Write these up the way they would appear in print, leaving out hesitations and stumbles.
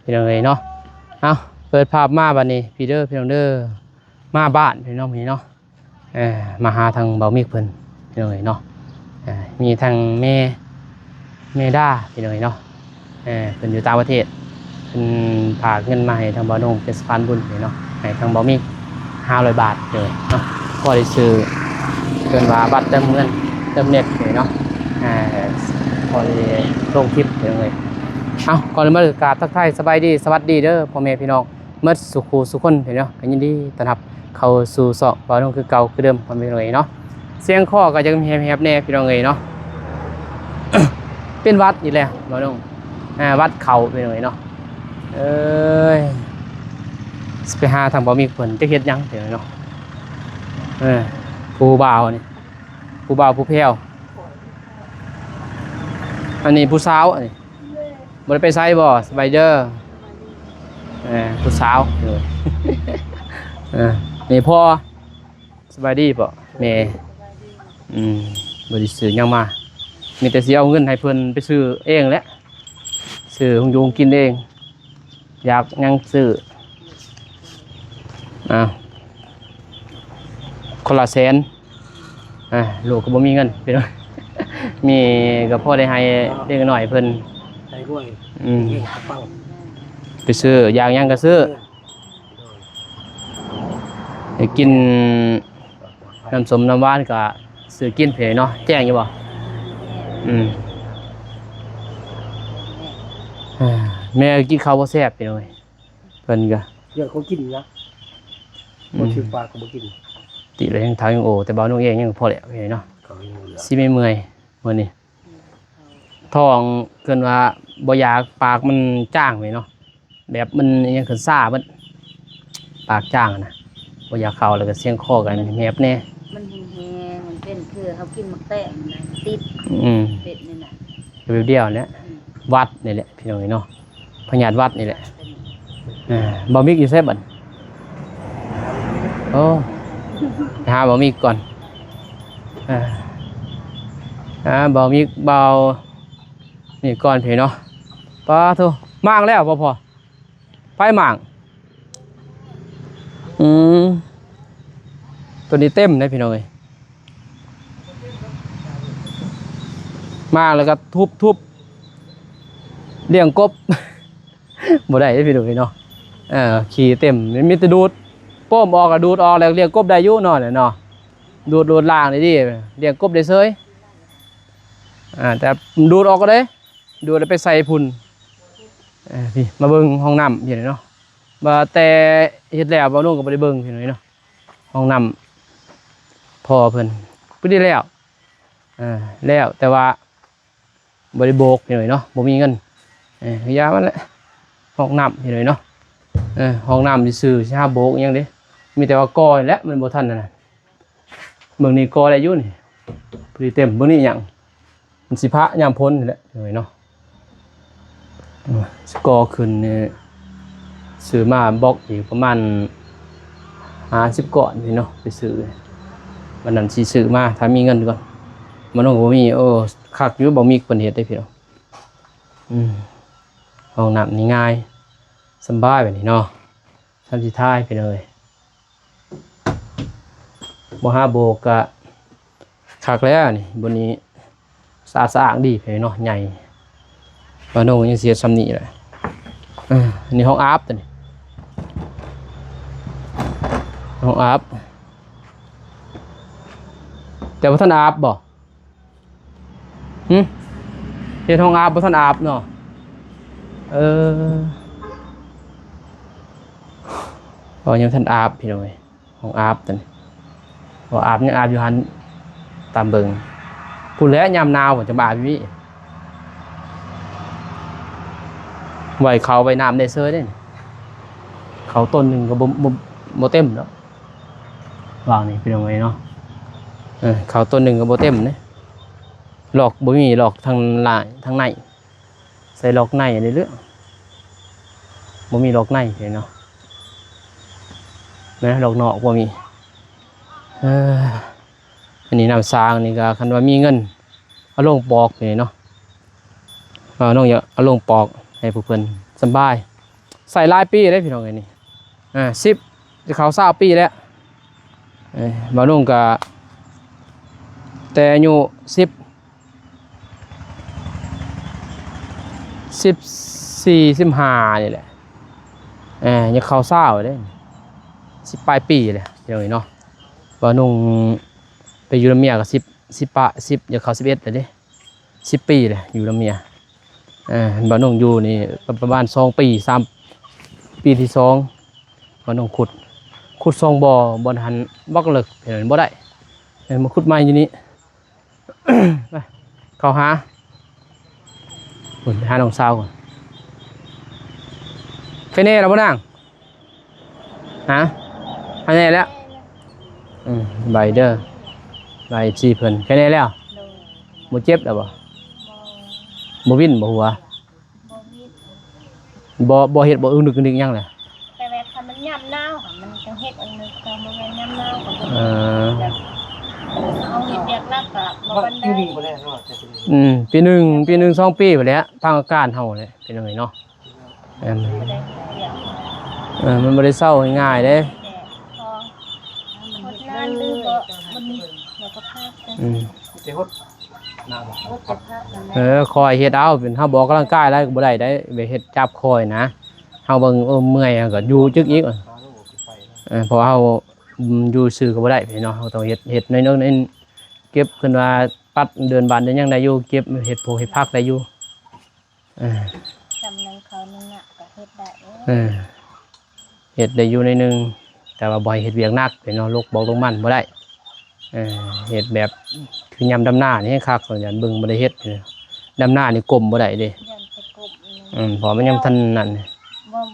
พี่น้องเนาะเอาเปิดภาพมาบัดนี้พี่เด้อพี่น้องเด้อมาบ้านพี่น้องพี่เนาะมาหาทางเบามิกเพิ่นพี่น้องเนาะมีทางแม่ด้าพี่น้องเนาะเพิ่นอยู่ต่างประเทศเพิ่นฝากเงินมาให้ทางบ่าวโนมเป็นสะพานบุญพี่เนาะให้ทางเบามิก500 บาทเลยเนาะก็ได้ซื้อเพิ่นว่าบัตรเติมเงินเติมเน็ตพี่เนาะพอได้ลงคลิปพี่น้องเอาก่อนมากราบทักทายสบายดีสวัสดีเด้อพ่อแม่พี่น้องเมื่อสุขสุขคนเนาะกันยินดีต้อนรับเข้าสู่เสาะบ่าวโนมคือเก่าคือเดิมพ่อแม่พี่น้องเนาะเสียงข้อก็ยังแหบๆแน่พี่น้องเนาะ เป็นวัดอีกแล้วบ่าวโนมวัดเขาพี่น้องเนาะไปหาทางบ่มีเพิ่นจะเฮ็ดหยังพี่น้องเนาะผู้บ่าวนี่ผู้บ่าวผู้แพ้วอันนี้ผู้สาวอันนี้บ่ได้ไปไสบ่สบายเด้อผู้สาวเลยนี่พ่อสบายดีป่ะแม่บ่ได้ซื้อหยังมามีแต่สิเอาเงินให้เพิ่นไปซื้อเองแหละซื้อหงยูงกินเองอยากหยังซื้อคนละแสนลูกก็บ่มีเงินพี่น้องมีก็พอได้ให้เล็กน้อยเพิ่นได้ด้วยไปซื้ออย่างยังก็ซื้อให้กินน้ำส้มน้ำหวานก็ซื้อกินเผยเนาะแจ้งอยู่บ่แม่กินข้าวบ่แซ่บไปเลยเพิ่นก็เดี๋ยวเขากินนะบ่ชื่อปลาก็บ่กินติเลยยังทางยังโอแต่บ่าวนุ่งเองยังพอแล้วเนาะสิไม่เมื่อยมื้อนี้ท้องเกินว่าบ่อยากปากมันจ้างไปเนาะแบบมันยังขึ้นซ่ามันปากจ้างนะบ่อยากเข้าแล้วก็เสียงคอกันแหบแน่มันแห้งๆมันเป็นคือเขากินมักแตงนะติดเป็ดนี่น่ะเดียวเนี่ยวัดนี่แหละพี่น้องเนาะพญาติวัดนี่แหละบ่มีอยู่แซ่บบัดโอ้หาบ่มีก่อนบ่มีเบานี่ก่อนพี่เนาะป้าโธ่มั่งแล้วพอไปมั่งตัวนี้เต็มนะพี่น้องเลยมาแล้วก็ทุบเลี้ยงกบ บ่ได้พี่น้องเนาะขี่เต็มมีแต่ดูดป้อมออกกับดูดออกแล้วเลี้ยงกบได้ยุ่นอนเนาะดูดล่างเลยดิเลี้ยงกบได้เซยแต่ดูดออกก็ได้ดูดไปใส่พุ่นพี่มาเบิ่งห้องน้ำพี่เนาะมาแต่เฮ็ดแล้วบ่าวนุ่งก็บ่ได้เบิ่งพี่เนาะห้องน้ำพอเพิ่นบ่ได้แล้วแต่ว่าบ่ได้โบกพี่เนาะบ่มีเงินยามันแหละห้องน้ำพี่เนาะห้องน้ำซื่อๆสิหาโบกยังเด้มีแต่ว่ากอนี่แหละมันบ่ทันนั่นน่ะเบิ่งนี่กอได้อยู่นี่พอดีเต็มเบิ่งนี่หยังมันสิพระยามพ้นนี่แหละเนาะสกอขึ้นนี่ซื้อมาบล็อกอีกประมาณ50ก้อนพี่เนาะไปซื้อวันนั้นสิซื้อมาถ้ามีเงินก่อนมันต้องบ่มีคักอยู่บ่มีคนเฮ็ดได้พี่เนาะห้องน้ำนี่ง่ายสบายแบบนี้เนาะทำสิท้ายไปเลยบ่หาโบกก็คักแล้วนี่บนนี้สะอาดดีพี่เนาะใหญ่บ่าวโนยังเสียซ้ำนี่แหละอันนี้ห้องอาบตัวนี้ห้องอาบแต่ว่าท่านอาบบ่เฮ็ดห้องอาบบ่ท่านอาบเนาะพอยังท่านอาบพี่น้องเอ้ยห้องอาบตัวนี้บ่อาบยังอาบอยู่หันตามเบิ่งพูดแล้วยามหนาวผมจะมาอาบอยู่นี่ไว้เขาไปน้ำได้เซยได้เขาต้นหนึ่งก็บ่เต็มแล้ววางนี่เป็นยังไงเนาะเขาต้นหนึ่งก็บ่เต็มเนี่ยหลอกบ่มีหลอกทางหลังทางในใส่หลอกในเรื่อยๆบ่มีหลอกในเนาะนะหลอกนอกบ่มีอันนี้น้ำสางนี่ก็คันว่ามีเงินเอาลงปอกนี่เนาะน้องอย่าเอาลงปอก ให้ผู้เพิ่นสำบายใส่หลายปีได้พี่น้องไอ้นี่10จะเข้า20ปีแล้วบ่นุ่งก็แต่อายุ14 15นี่แหละยังเข้า20เด้10ปลายปีเลยพี่น้องเนาะบ่นุ่งไปอยู่นำเมียก็10ยังเข้า11แล้วเด้10ปีเลยอยู่นำเมียบ่นุ่งอยู่นี่ประมาณ2ปี3ปีที่2บ่นุ่งขุด2บ่ทันบักเลิกเห็นบ่ได้มาขุดใหม่อยู่นี่ ไปเข้าหาหาน้องสาวก่อนไปแน่แล้วบ่นางฮะไปแน่แล้วใบเด้อใบจีเพิ่นแค่นี้แล้วบ่เจ็บแล้วบ่บ่วินบ่หัวบ่เฮ็ดบ่อึนึกนึกหยังเลยแต่แบบถ้ามันย่ำหนาวมันจะเฮ็ดอันนึงแต่บ่แม่นย่ำหนาวก็บ่เอาเฮ็ดเวียกนักก็บ่ปานใดปีหนึ่ง2 ปีไปแล้วพังอาการเฮาเลยเป็นจังไดเนาะมันบ่ได้เศร้าง่ายๆเด้มันนานดื้อก็มันแล้วก็พาเจ้าหน้าบ่คอยเฮ็ดเอาเป็นเฮาบอกกำลังกายแล้วก็บ่ได้ไปเฮ็ดจับคอยนะเฮาเบิ่งเมื่อยก็อยู่จึกอีกเพราะเฮาอยู่ซื่อก็บ่ได้พี่เนาะเฮาต้องเฮ็ดน้อยๆนเก็บขึ้นว่าปัดเดือนบานได้ยังได้อยู่เก็บเฮ็ดโพเฮ็ดผักได้อยู่จำนึงเขานึงก็เฮ็ดได้เฮ็ดได้อยู่ในนึงแต่ว่าบ่ให้เฮ็ดเวียกหนักพี่เนาะลูกบอกลงมันบ่ได้เฮ็ดแบบคือยามดำหน้านี่คักอย่างนั้นเบิ่งบ่ได้เฮ็ดดำหน้านี่ก้มบ่ได้เด้ยันไปกบเพราะมันยังทันนั่น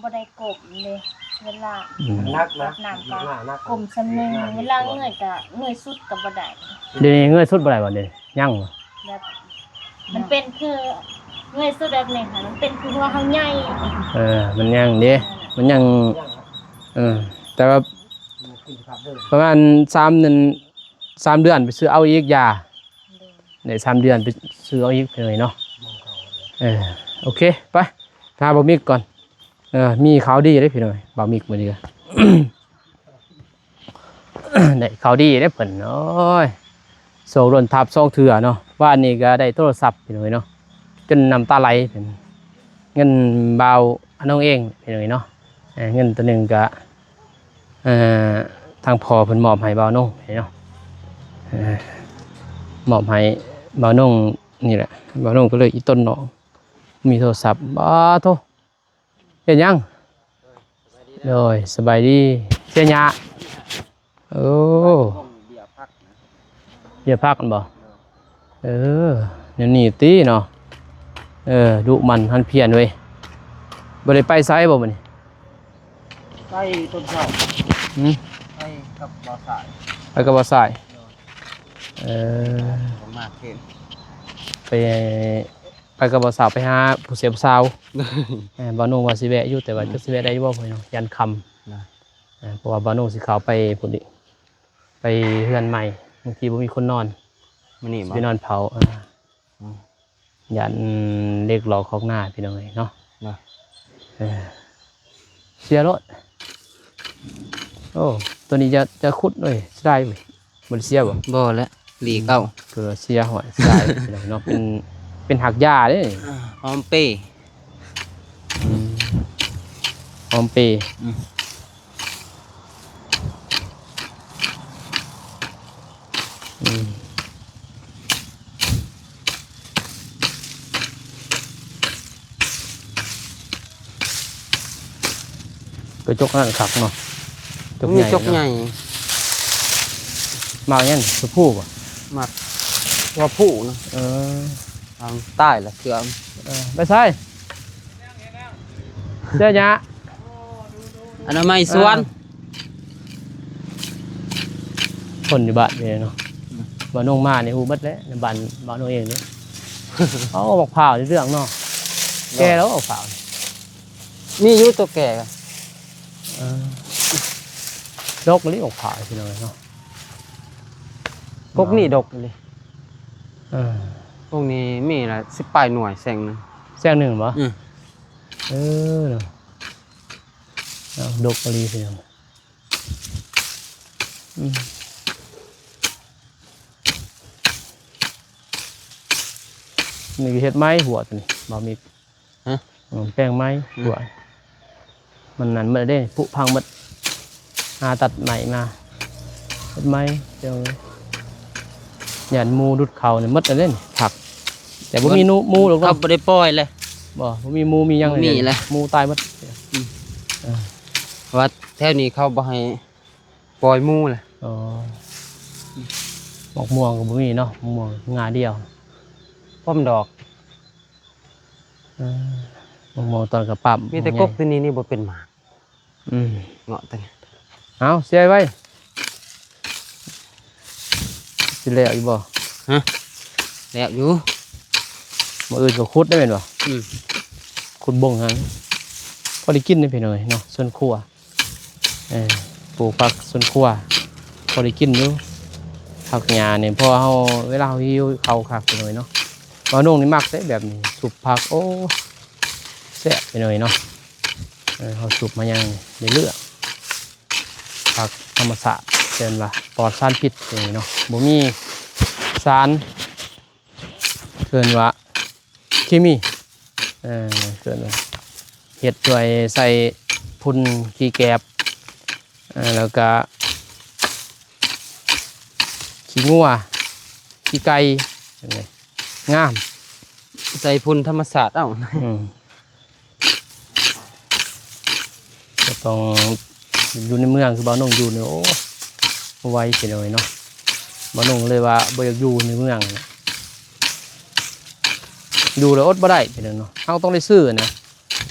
บ่ได้กบเลยเวลานักนะน้ำก็กลมสำนึงเวลาเงยก็เงยสุดก็บ่ได้เดี๋ยวนี้เงยสุดบ่ได้บ่เด้ยังแบบมันเป็นคือเงยสุดแบบนี้ค่ะมันเป็นคือหัวเฮาใหญ่มันยังเด้มันยังแต่ว่าประมาณ3 เดือนไปซื้อเอาอีกยาใน3 เดือนไปซื้อเอาอีกเลยเนาะโอเคไปพาบ่มิกก่อนมีข่าวดีได้พี่หน่อยบ่มิกมื้อนี้ก็ ได้ข่าวดีได้เพิ่นโอ้ยโซรนทับ2 เทื่อเนาะว่านี่ก็ได้โทรศัพท์พี่หน่อยเนาะจนน้ำตาไหลเป็นเงินเบาอันน้องเองพี่หน่อยเนาะเงินตัวนึงก็ทางพ่อเพิ่นมอบให้บ่าวน้องเนาะมอบให้บ่าวน้องนี่แหละบ่าวน้องก็เลยอีต้นน้องมีโทรศัพท์บ่โทเฮ็ดหยังโดยสบายดีเสียหยาโอ้เบียร์พักกันบ่นี่ติเนาะดุมันหันเพียนเว้ยบ่ได้ไปไสบ่มื้อนี้ไปต้นเสาไปกับบ่อสายไปกับบ่อสายมาเข็นไปกับบ่อสาวไปหาผู้เสียผู้สาวบ่นุ่งว่าสิแวะอยู่แต่ว่าจะสิแวะได้บ่พ่อเนาะยันค่ำเพราะว่าบ่นุ่งสิเข้าไปพุ่นดิไปเฮือนใหม่บางทีบ่มีคนนอนมื้อนี้ไปนอนเผายันเล็กหลอกของหน้าพี่น้องเนาะเสียรถโอ้ตัวนี้จะขุดเลยได้ไหมบนเสียบ่แล้วหลีเก้าเกลือเสียหอยได้เนาะเป็นหักหญ้าเด้หอมเป้หอมเป้กระจกนั่นขักเนาะจกใหญ่มาเนี่ยตัวผู้ป่ะมาว่าผู้นะทางใต้ละเสือไปใส่เจ้าหยาอันนั้นไม่ส่วนคนอยู่บ้านเลยเนาะบ้านน้องมาเนี่ยหูบัดแล้วในบ้านน้องเองเนี่ยเขาบอกเผาในเรื่องเนาะแกแล้วบอกเผามีอยู่ตัวแก่ดกเลยออกผ่าทีเดียวเนาะพวกนี้ดกเลยพวกนี้มีละ10 ปลายหน่วยแซงนึงปะ เออเนาะเอาดกกะลีพี่น้องนี่เฮ็ดไม้หัวตัวนี้บ่มีฮะแป้งไม้หัวมันนั่นมันได้ผุพังหมดตัดใหม่มาเฮ็ดไม้เดี๋ยวหยันหมูดุดเขาเนี่ยหมดเลยผักแต่บ่มีหมูหรอก เขา เนาะ บ่ได้ปล่อยเลย บ่มีหมูมีหยัง บ่มีเลย หมูตายหมด ว่าแถวนี้เขาบ่ให้ปล่อยหมู่เลย อ๋อหมอกม่วงก็บ่มีเนาะหมอกม่วงงาเดียว ป้อมดอก หมอกม่วงตอนกระปั๊บ มีแต่กบตัวนี้นี่บ่เป็นหมาก เงาะตัวนี้ เอาเสียไว้สิแล้วอีกบ่ แล้วอยู่ มื้ออื่นก็ขุดได้แม่นบ่ ขุดบ่งหันพอได้กินได้เพิ่นเอ้ยเนาะสวนครัวปลูกผักสวนครัวพอได้กินอยู่ผักหญ้านี่พอเฮาเวลาเฮาหิวข้าวคักเพิ่นเอ้ยเนาะบ่าวนุ่งนี่มักเด้แบบนี้สุปผักโอ้แซ่บเพิ่นเอ้ยเนาะเฮาสุปมายังได้เลือกผักธรรมชาติเช่นว่าปลอดสารพิษเพิ่นเอ้ยเนาะบ่มีสารเกินว่าเคมีเกินว่าเห็ดด้วยใส่พุ่นขี้แกบแล้วก็ขี้งัวขี้ไก่งาม ใส่พุ่นธรรมศาสตร์เอ้า ก็ต้องอยู่ในเมืองคือบ้านนงอยู่เนี่ยโอ้ไวเสียหน่อยเนาะบ้านนงเลยว่าบ่อยากอยู่ในเมืองนะอยู่แล้วอดบ่ได้เป็นเนาะเฮาต้องได้ซื้อนะ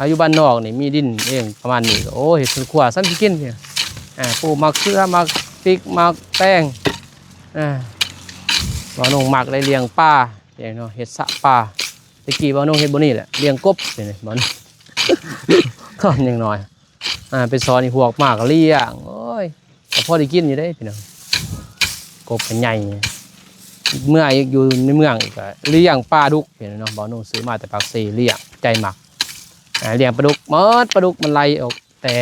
อายุบ้านนอกนี่มีดินเองประมาณนี้ก็โอ้เฮ็ดสวนครัวซ้ำสิกินเนี่ยปลูกมักเขือมักพริกมักแป้งบ่าวนุ่งมักได้เลี้ยงปลาอย่างเนาะเฮ็ดสระปลาตะกี้บ่าวนุ่งเฮ็ดบ่นี่แหละเลี้ยงกบนี่บ่าวนุ่ง ตอนยังน้อยไปสอนอีพวกมากเลี้ยงโอ้ยก็พอได้กินอยู่ได้พี่น้องกบเป็นใหญ่เมื่ออยู่ในเมืองอีกก็เลี้ยงปลาดุกเห็นเนาะบ่าวนุ่งซื้อมาแต่ปากซีเลี้ยงใจหมักเลี้ยงปลาดุกมดปลาดุกมันไหลออกแต่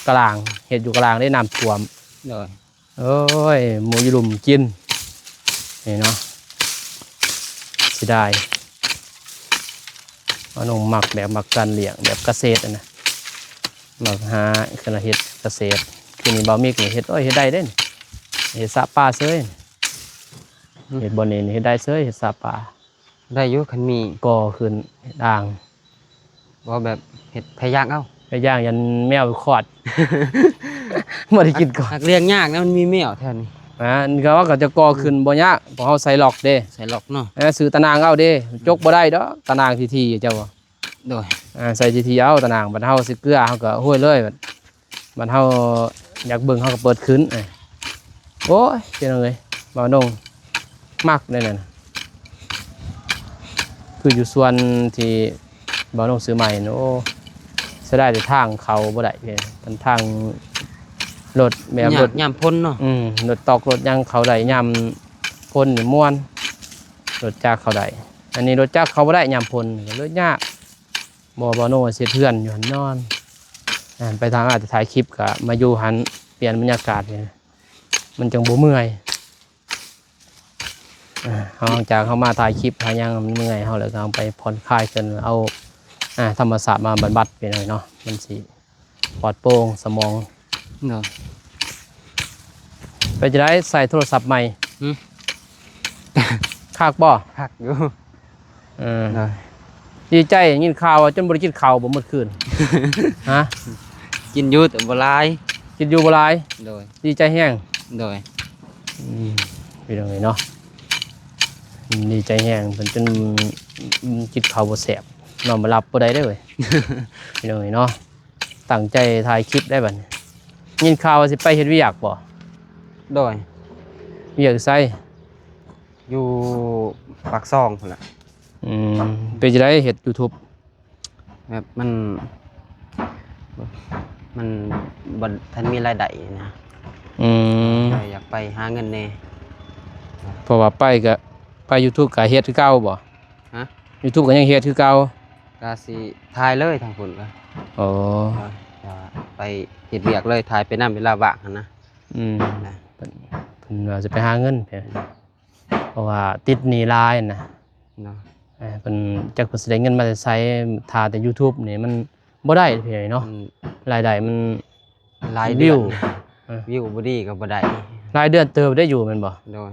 กลางเห็ดอยู่กลางได้น้ำท่วม เลย โอ้ยหมูยลุมกินนี่เนาะเสียดายบ่าวนุ่งหมักแบบหมักการเลี้ยงแบบเกษตรนะหมักหาขนาดเห็ดเกษตรคือนี่บ่าวมีกนี่เห็ดโอ้ยเห็ดได้เด้นเห็ดสะปลาเซ้ยเห็ดบนนี่เห็ดได้เซ้ยเห็ดสะปลา ได้อยู่คันมี ก่อขึ้นด่าง บ่แบบเฮ็ดพะยางเอ้า ไปย่างยันแมวไปคลอด ไม่ได้กินก่อน หักเลี้ยงยากนะมันมีแมวแถวนี้ นี่ก็ว่าก็จะก่อขึ้นบ่ยากเพราะเฮาใส่หลอกเด้ ใส่ล็อกเนาะ ซื้อตะนางเอาเด้จกบ่ได้ดอกตะนางทีๆเจ้าบ่ โดย ใส่ทีๆเอาตะนางบัดเฮาสิเกลือเฮาก็ห้วยเลยบัดเฮาอยากเบิ่งเฮาก็เปิดขึ้นโอ้ยเป็นจังได๋บ่าวนงมักเลยนั่นคืออยู่ส่วนที่บ่าวนงซื้อใหม่โอ้เสียดายแต่ทางเขาบ่ได้เด้มันทางรถแบบรถ ยามพ้นเนาะ รถตอกรถยังเขาได้ยามพลนี่ม่วนรถจักรเขาได้อันนี้รถจักรเขาบ่ได้ยามพลก็เลยยากบ่โน่เสียเพื่อนอยู่หันนอนไปทางอาจจะถ่ายคลิปก็มาอยู่หันเปลี่ยนบรรยากาศเนี่ยมันจังบ่เมื่อยหลังจากเขามาถ่ายคลิปหายังมันเมื่อยเขาเลยก็เอาไปผ่อนคลายกันเอาธรรมศาสตร์มาบรรบัดไปหน่อยเนาะมันสิปลอดโปร่งสมอง เนาะ ไปจะได้ใส่โทรศัพท์ใหม่ คากบ่ หักอยู่ เนาะ ดีใจยินข่าวว่าจนบริกินข่าวบ่หมดคืน ฮะ กินอยู่แต่บ่หลาย กินอยู่บ่หลาย โดย ดีใจแห้ง โดย เป็นยังไงเนาะดีใจแห้งเป็นจนกินข้าวบ่แซ่บนอนบ่หลับบ่ได้เด้อเว้ย เป็นยังไงเนาะตั้งใจถ่ายคลิปได้บัดนี้ยินข่าวว่าสิไปเฮ็ดเวียกบ่ โดย เวียกไส อยู่ปากซองพุ่นล่ะ เป็นจะได้เฮ็ด YouTube แบบมันบ่ทันมีรายได้นะ อยากไปหาเงินแน่ เพราะว่าไป YouTube ก็เฮ็ดคือเก่าบ่ ฮะ YouTube ก็ยังเฮ็ดคือเก่า ก็ ก็สิถ่ายเลยทางพุ่นก็ โอ้ จะไปเฮ็ดเวียกเลยถ่ายไปนำเวลาว่างหั่นนะ นะ เพิ่นว่าจะไปหาเงินเพิ่นเพราะว่าติดหนี้หลายนะ เนาะ เพิ่นจักเพิ่นสิได้เงินมาใช้ท่าแต่ YouTube นี่มันบ่ได้เพิ่นเนาะ มัน รายได้มัน หลายเดือน วิว วิวบ่ดีก็บ่ได้ รายเดือนเติบได้อยู่แม่นบ่ โดย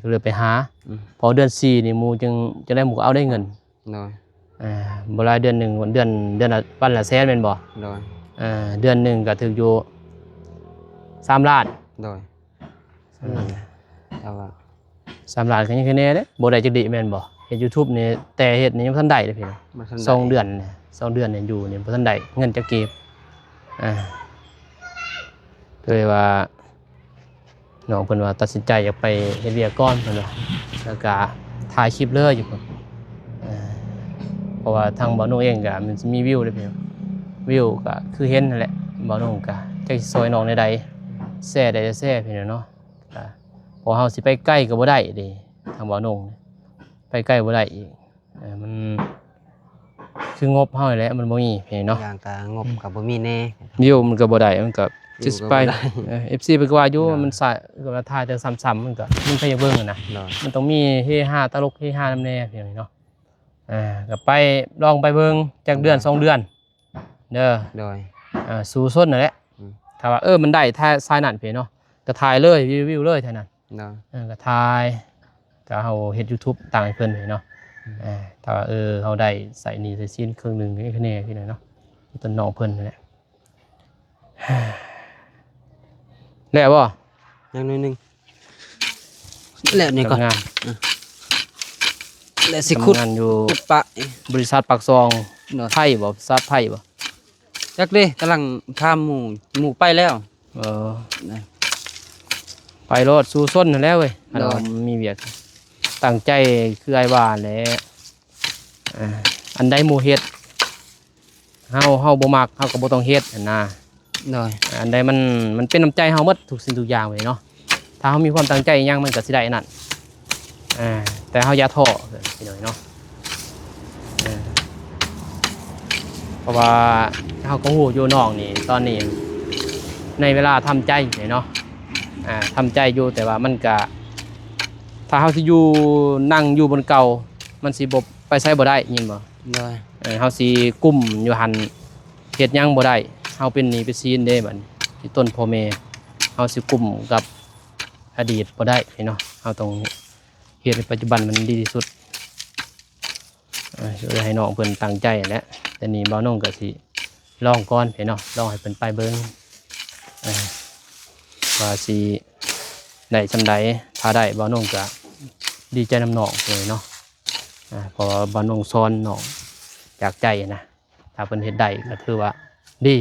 ก็เลยไปหา อืม พอเดือน4นี่หมู่จึงจะได้หมู่เอาได้เงิน โดย บ่รายเดือนหนึงเดือนละวันละแสนแม่นบ่ โดย เดือนหนึงก็ถึกอยู่3ล้าน โดยแต่ว่า 3ล้านก็ยังคือแน่เด้บ่ได้จักดิแม่นบ่เฮ็ด YouTube นี่แต่เฮ็ดนี่ยังบ่ทันได้เลยพี่น้อง บ่ทัน 2เดือนเนี่ย2เดือนเนี่ยอยู่นี่บ่ทันได้เงินจักเก็บก็เลยว่าน้องเพิ่นว่าตัดสินใจอยากไปเฮ็ดเวียกก่อนเพิ่นว่าแล้วก็ถ่ายคลิปเลยอยู่พุ่นเพราะว่าทางบ่าวนุ่งเองก็มันสิมีวิวเลยพี่น้องวิวก็คือเห็นนั่นแหละบ่าวนุ่งก็จักสิซอยน้องใดๆแซ่ได้จะแซ่พี่น้องเนาะก็พอเฮาสิไปใกล้ก็บ่ได้เด้ทางบ่าวนุ่งไปใกล้บ่ได้อีกมันคืองบเฮานี่แหละมันบ่มีพี่เนาะ อย่างก็งบก็บ่มีแน่ วิวมันก็บ่ได้มันก็ วิ จะ วก็ ไป บ่ได้ FC เพิ่นก็ว่าอยู่มันสายก็ว่าถ่ายแต่ซ้ำๆมันก็มันไปอยากเบิ่งอะนะ โดย มันต้องมีเฮฮาตลกเฮฮานำแน่พี่น้องเนาะก็ไปลองไปเบิ่งจักเดือน2เดือนเด้อ โดย สู่ส้นนั่นแหละ อืม ถ้าว่ามันได้ถ่ายทรายนั่นพี่เนาะก็ถ่ายเลยวิวเลยเท่านั้น โดย ก็ถ่ายก็เฮาเฮ็ด YouTube ต่างให้เพิ่นพี่เนาะถ้าว่าเฮาได้ใส่นี่ใส่ซีนครึ่งหนึงก็แน่พี่น้องเนาะต้นน้องเพิ่นนั่นแหละ แล้วบ่ อย่างน้อยหนึงแล้วนี่ก่อน ทำงาน แล้วสิขุด ทำงานอยู่ ขุดปะ บริษัทปากซอง โดย ไผ่บ่บริษัทไผ่บ่ จักเด้กำลังพาหมู่ไปแล้ว นะ ไปรถสู่ส้นนั่นแหล้วเว้ย โดย มีเวียกตั้งใจคือไอ้ว่าแหละอันใดหมู่เฮ็ดเฮาบ่มักเฮาก็บ่ต้องเฮ็ดหั่นนะ โดย อันใดมันเป็นน้ำใจเฮาหมดทุกสิ่งทุกอย่างเว้ยเนาะถ้าเฮามีความตั้งใจอิหยังมันก็สิได้นั่นแต่เฮาอย่าท้อพี่น้อยเนาะเพราะว่าเฮาก็ฮู้อยู่น้องนี่ตอนนี้ในเวลาทำใจนี่เนาะทำใจอยู่แต่ว่ามันก็ถ้าเฮาสิอยู่นั่งอยู่บนเก่ามันสิบ่ไปไสบ่ได้ยินบ่ โดย เฮาสิกุ้มอยู่หั่นเฮ็ดหยังบ่ได้เฮาเป็นหนี้เป็นสินเด้บัดนี้ที่ต้นพ่อแม่เฮาสิกุ้มกับอดีตบ่ได้พี่เนาะเฮาต้องเฮ็ดในปัจจุบันมันดีที่สุดช่วยให้น้องเพิ่นตั้งใจนั่นแหละแต่นี่บ่าวน้องก็สิลองก่อนพี่เนาะลองให้เพิ่นไปเบิ่งว่าสิได้ซำใดถ้าได้บ่าวน้องก็ดีใจนำน้องเลยเนาะเพราะว่าบ่าวน้องสอนน้องจากใจนะถ้าเพิ่นเฮ็ดได้ก็ถือว่าดี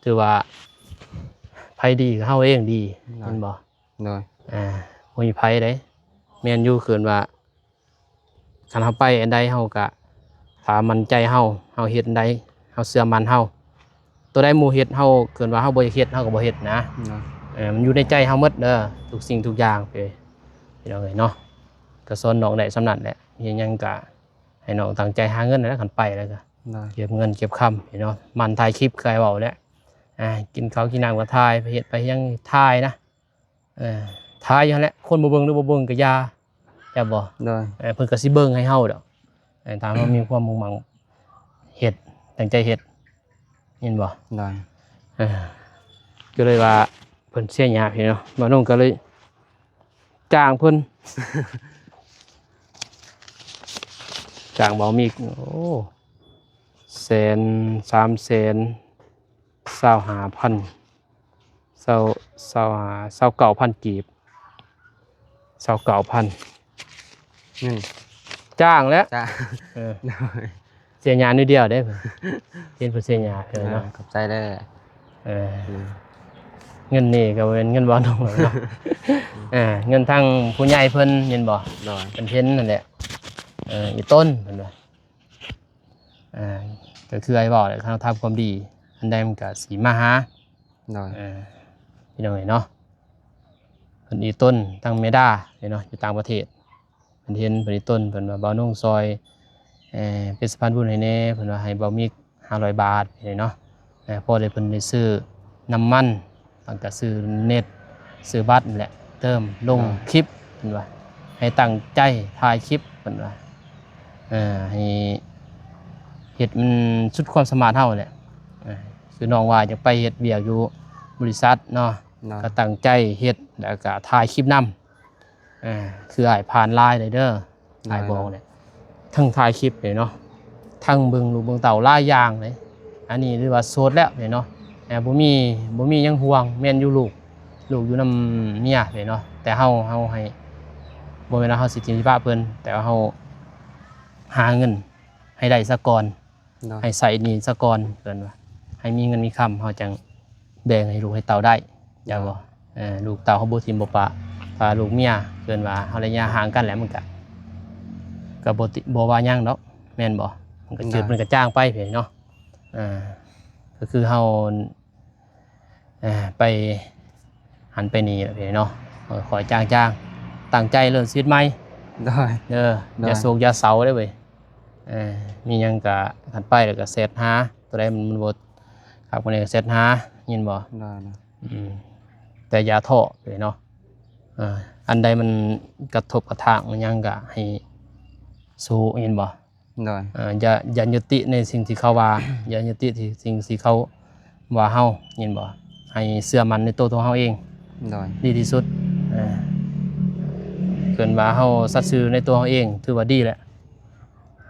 ถือว่าไผดีก็เฮาเองดีเห็นบ่ โดย บ่มีไผเด้แม่นอยู่คืนว่าคันเฮาไปอันใดเฮาก็ถ้ามั่นใจเฮาเฮ็ดอันใดเฮาเชื่อมั่นเฮาตัวใดหมู่เฮ็ดเฮาเกินว่าเฮาบ่อยากเฮ็ดเฮาก็บ่เฮ็ดนะ โดย มันอยู่ในใจเฮาหมดเด้อทุกสิ่งทุกอย่างพี่น้องเอ้ยเนาะก็สอนน้องได้สำนั้นแหละเฮ็ดหยังก็ให้น้องตั้งใจหาเงินนั่นแหละคันไปแล้วก็ โดย เก็บเงินเก็บคำพี่เนาะมันถ่ายคลิปเคยเว้าแล้วกินข้าวกินน้ำก็ถ่ายไปเฮ็ดไปยังถ่ายนะถ่ายอยู่นั่นแหละคนบ่เบิ่งหรือบ่เบิ่งก็อย่าบ่ โดย เพิ่นก็สิเบิ่งให้เฮาดอกตามเรามีความมุ่งมั่นเฮ็ดตั้งใจเฮ็ดเห็นบ่ โดย ก็เลยว่าเพิ่นเสียหยาพี่เนาะบ่น้องก็เลยจ้างเพิ่น จ้างบ่มีโอ้135,000 กีบ29,000 นี่ จ้างแล้ว จ้า เออ โดย เสียหยานิดเดียวเด้เพิ่นเห็นเพิ่นเสียหยาเพิ่นเนาะ ขอบใจได้อ เงินนี่ก็เป็นเงินบ่น้องเนาะ เงินทางผู้ใหญ่เพิ่นเห็นบ่ โดย เพิ่นเห็นนั่นแหละอีต้นเพิ่นว่าก็คือไอ้บอกแหละเขาทำความดีอันใดมันก็สิมาหา โดย พี่น้องเนาะเพิ่นอีต้นทางเมดาเนาะอยู่ต่างประเทศเพิ่นเห็นเพิ่นอีต้นเพิ่นว่าบ่าวนุ่งซอย เป็นสะพานบุญให้แน่เพิ่นว่าให้บ่มี500 บาทเนาะพอได้เพิ่นได้ซื้อน้ำมันแล้วก็ซื้อเน็ตซื้อบัตรนี่แหละเติมลงคลิปเพิ่นว่าให้ตั้งใจถ่ายคลิปเพิ่นว่าให้เฮ็ดมันสุดความสามารถเฮาแหละคือน้องว่าจะไปเฮ็ดเวียกอยู่บริษัทเนาะก็ตั้งใจเฮ็ดแล้วก็ถ่ายคลิปนำคืออ้ายผ่านไลน์ได้เด้ออ้ายบอกเนี่ยทั้งถ่ายคลิปเลยเนาะทั้งเบิ่งลูกเบิ่งเต่าหลายอย่างเลยอันนี้หรือว่าโสดแล้วเนาะบ่มียังห่วงแม่นอยู่ลูกอยู่นำเมียเลยเนาะแต่เฮาให้บ่แม่นว่าเฮาสิทิมสิพาเพิ่นแต่ว่าเฮาหาเงินให้ได้ซะก่อนให้ใส่หนี้ซะก่อนเพิ่นว่าให้มีเงินมีคำเฮาจังแบ่งให้ลูกให้เต่าได้อย่าบ่ลูกเต่าเฮาบ่ทิมบ่ปะพาลูกเมียเพิ่นว่าเฮาระยะห่างกันแล้วมันก็บ่ว่าหยังดอกแม่นบ่มันก็จืดมันก็จ้างไปเพิ่นเนาะก็คือเฮาไปหันไปนี่เพิ่นเนาะขอจ้างตั้งใจเริ่มชีวิตใหม่ได้อย่าโศกอย่าเศร้าได้เว้ยมีหยังก็หันไปแล้วก็เซตหาตัวใดมันบ่ครับคนนี้ก็เซตหายินบ่ได้นะแต่อย่าท้อเลยเนาะอันใดมันกระทบกระทั่งมันยังก็ให้สู้ยินบ่ได้อย่ายุติในสิ่งที่เขาว่าอย่ายุติที่สิ่งที่เขาว่าเฮายินบ่ให้เชื่อมั่นในตัวเฮาเองได้ดีที่สุดเกินว่าเฮาสัตย์ซื่อในตัวเฮาเองถือว่าดีแหละ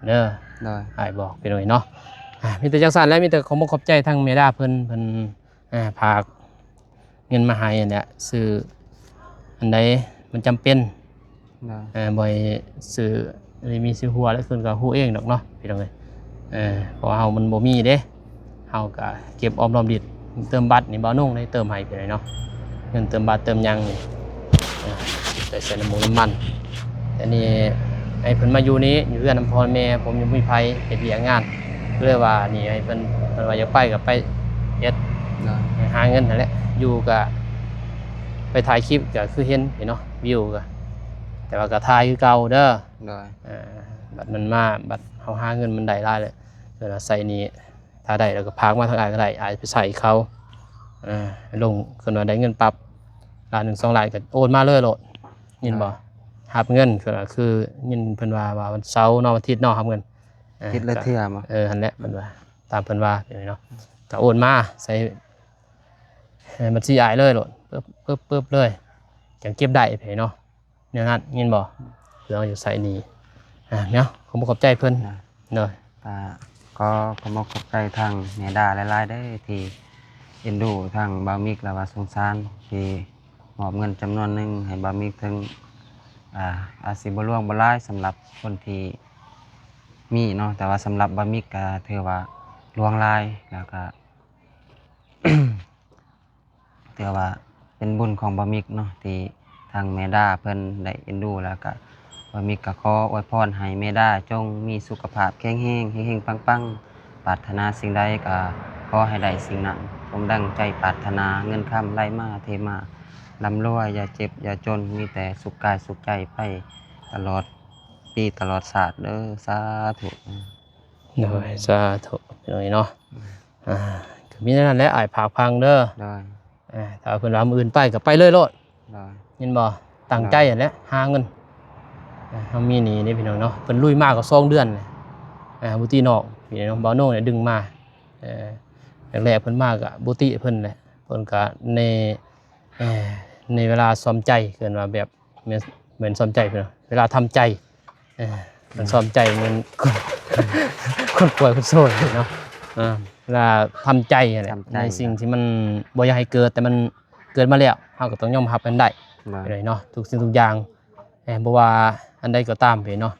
เด้อได้อ้ายบอกไปหน่อยเนาะมีแต่จังซั่นและมีแต่ขอบใจทางเมดาเพิ่นฝากเงินมาให้อันเนี้ยซื้ออันใดมันจำเป็นบ่อยซื้อมีซื้อหัวแล้วเพิ่นก็ฮู้เองดอกเนาะพี่น้องเอ้ยเพราะว่าเฮามันบ่มีเด้เฮาก็เก็บออมรอมริดเติมบัตรนี่บ่นุ่งได้เติมให้ไปเลยเนาะเงินเติมบัตรเติมหยังนี่ใส่น้ำมันแต่นี่ให้เพิ่นมาอยู่นี้อยู่เรือนน้ำพรแม่ผมยังมีไผเฮ็ดเวียกงานเรียกว่านี่ให้เพิ่นว่าอยากไปก็ไปเฮ็ดหาเงินนั่นแหละอยู่ก็ไปถ่ายคลิปก็คือเห็นเนาะวิวก็แต่ว่าก็ถ่ายคือเก่าเด้อบัตรมันมาบัตรเฮาหาเงินมันได้หลายเลยเวลาใส่นี่ถ้าได้แล้วก็พากมาทางอ้ายก็ได้อาจไปใส่เขาลงขึ้นว่าได้เงินปรับล้าน1 2ล้านก็โอนมาเลยโลดยินบ่หับเงินคือยินเพิ่นว่าวันเสาร์เนาะวันอาทิตย์เนาะหับเงินอาทิตย์ละเทื่อมาหั่นแหละเพิ่นว่าตามเพิ่นว่าเนาะก็โอนมาใส่บัญชีอ้ายเลยโลดปึ๊บเลยจังเก็บได้เพิ่นเนาะแนวนั้นยินบ่เพื่ออยู่ใส่นี่เนาะผมขอบใจเพิ่นเนาะก็ขอบใจทางแม่ดาหลายๆเด้อที่เอ็นดูทางบ่าวมิกและว่าสงสารที่มอบเงินจำนวนนึงให้บ่าวมิกถึงอาจสิบ่ล่วงบ่หลายสำหรับคนที่มีเนาะแต่ว่าสำหรับบะหมี่ก็ถือว่าล่วงหลายแล้วก็ ถือว่าเป็นบุญของบะหมี่เนาะที่ทางแม่ดาเพิ่นได้เอ็นดูแล้วก็บะหมี่ก็ขออวยพรให้แม่ดาจงมีสุขภาพแข็งแรงเฮงๆปังๆปรารถนาสิ่งใดก็ขอให้ได้สิ่งนั้นสมดังใจปรารถนาเงินค้ำไหลมาเทมาร่ำรวยอย่าเจ็บอย่าจนมีแต่สุขกายสุขใจไปตลอดปีตลอดศาสตร์เด้อสาธุเด้อสาธุพี่น้องเนาะก็มีนั่นแหละอ้ายผากพังเด้อถ้าเพิ่นว่ามื้ออื่นไปก็ไปเลยโลดยินบ่ตั้งใจนั่นแหละหาเงินเฮามีหนี้นี่พี่น้องเนาะเพิ่นลุยมาก็2 เดือนบ่ตินอกพี่น้องบ่โน่เนี่ยดึงมาแรกๆเพิ่นมาก็บ่ติเพิ่นแหละเพิ่นก็ในเวลาซ้อมใจเกินว่าแบบเหมือนซ้อมใจเพิ่นเวลาทำใจมันซ้อมใจมันคนป่วยคนโซ่เนาะเวลาทำใจอะไรในสิ่งที่มันบ่อยากให้เกิดแต่มันเกิดมาแล้วเราก็ต้องยอมรับมันได้เลยเนาะทุกสิ่งทุกอย่างบ่ว่าอันใดก็ตามไปเนาะ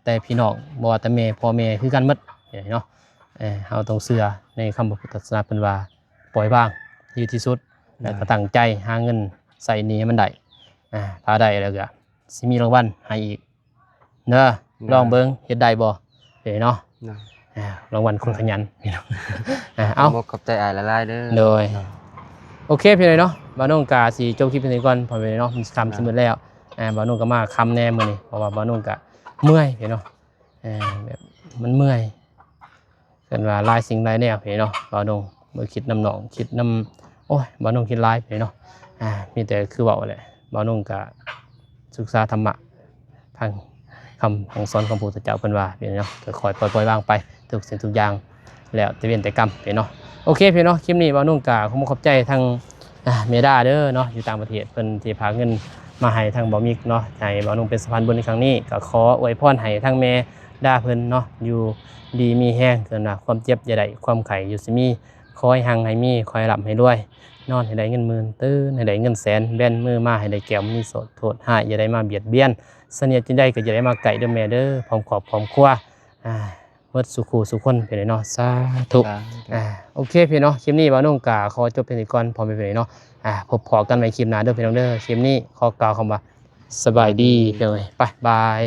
แต่พี่น้องบ่ว่าแต่แม่พ่อแม่คือกันหมดเนาะเราต้องเชื่อในคำพระพุทธศาสนาเพิ่นว่าปล่อยบ้างดีที่สุดแล้วก็ตั้งใจหาเงินใส่หนี้ให้มันได้ถ้าได้แล้วก็สิมีรางวัลให้อีกเด้อลองเบิ่งเฮ็ดได้บ่เนาะรางวัลคนขยันพี่น้องเอาขอบใจอ้ายหลายๆเด้อโดยโอเคพี่น้องเนาะบ่าวนุ่งก็สิจบคลิปนี้ก่อนพอไปเนาะมันค่ำสิมื้อแล้วบ่าวนุ่งก็มาค่ำแน่มื้อนี้เพราะว่าบ่าวนุ่งก็เมื่อยพี่น้องแบบ มันเมื่อยกันว่าหลายสิ่งหลายแนวพี่เนาะบ่าวดงบ่คิดนำหนองคิดนำโอ้ยบ่าวดงคิดหลายพี่เนาะมีแต่คือเว้าแหละบ่าวดงก็ศึกษาธรรมะทางคำของสอนของพระพุทธเจ้าเพิ่นว่าพี่เนาะก็คอยปล่อยวางไปทุกสิ่งทุกอย่างแล้วแต่เว้นแต่กรรมพี่เนาะโอเคพี่เนาะคลิปนี้บ่าวดงก็ขอบใจทางเมดาเด้อเนาะอยู่ต่างประเทศเพิ่นที่พาเงินมาให้ทางบ่าวมิกเนาะให้บ่าวดงเป็นสะพานบุญในครั้งนี้ก็ขออวยพรให้ทางแม่ดาเพิ่นเนาะอยู่ดีมีแห้งเกินว่าความเจ็บอย่าได้ความไข้อยู่สิมีคอยหังให้มีคอยหลับให้รวยนอนให้ได้เงินหมื่นตื่นให้ได้เงินแสนแบนมือมาให้ได้แก้วมีโสดโทษหายอย่าได้มาเบียดเบียนเสนียดจินได้ก็อย่าได้มาไก่เด้อแม่เด้อพร้อมครอบพร้อมครัวเมื่อสุขสุขคนเป็นเนาะสาธุโอเคพี่เนาะคลิปนี้บ่าวนุ่งกาขอจบเป็นก่อนพร้อมไปเนาะพบพอกันใหม่คลิปหน้าเด้อพี่น้องเด้อคลิปนี้ขอกล่าวคำว่าสบายดีเด้อไปบาย